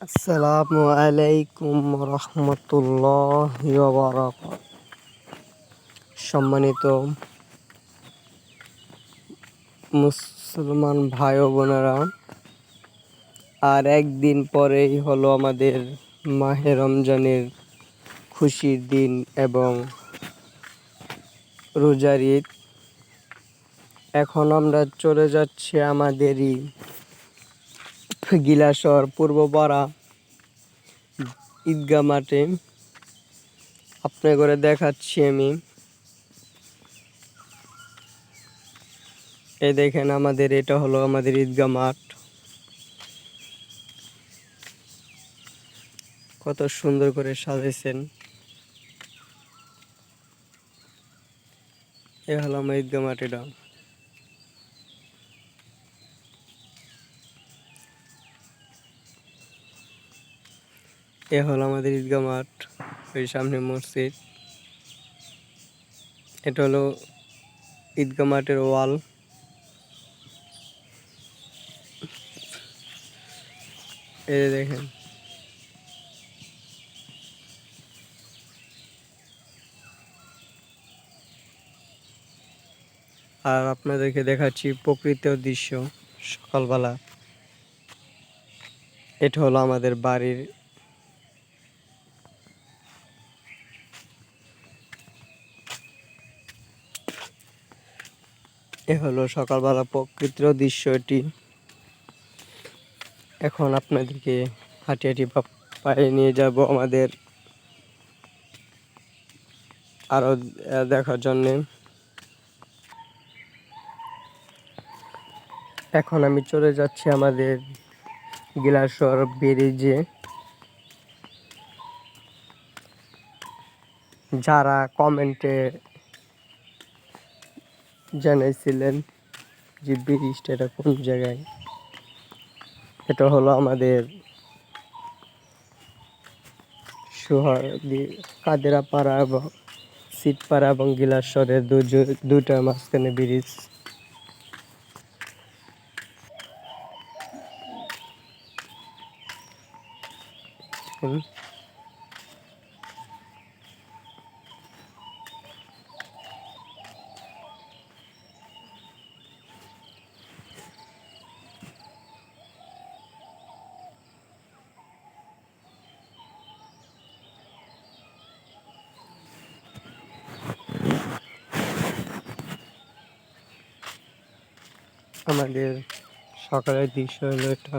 আসসালামু আলাইকুম রহমতুল্লাহি ওয়া বারাকাতুহু। সম্মানিত মুসলমান ভাই ও বোনেরা, আর একদিন পরেই হলো আমাদের মাহে রমজানের খুশির দিন এবং রোজার ঈদ। এখন আমরা চলে যাচ্ছি আমাদেরই গিলাসর পূর্বপাড়া ঈদগাহ মাঠে। আপনার করে দেখাচ্ছি আমি। এই দেখেন, এটা হলো আমাদের ঈদগাহ মাঠ। কত সুন্দর করে সাজাইছেন। এ হলো আমার ঈদগাহ মাঠ। এ হলো আমাদের ঈদগাহ মাঠ। ওই সামনে মসজিদ। এটা হলো ঈদগাহ মাঠের ওয়াল। এই দেখেন, আর আপনাদেরকে দেখাচ্ছি প্রকৃতির দৃশ্য সকালবেলা। এটা হলো আমাদের বাড়ির এ হলো সকালবেলা প্রকৃতির দৃশ্য এটি। এখন আপনাদেরকে হাঁটি হাঁটি পায়ে নিয়ে যাব আমাদের আরো দেখার জন্যে। এখন আমি চলে যাচ্ছি আমাদের গিলাসর ব্রিজে। যারা কমেন্টে জানাইছিলেন যে ব্রিজটা এটা কোন জায়গায়, এটা হলো আমাদের কাদেরাপাড়া এবং সিটপাড়া এবং গিলাসরের দুটার মাঝখানে ব্রিজ। আমাদের সকালের দৃশ্য হলো এটা।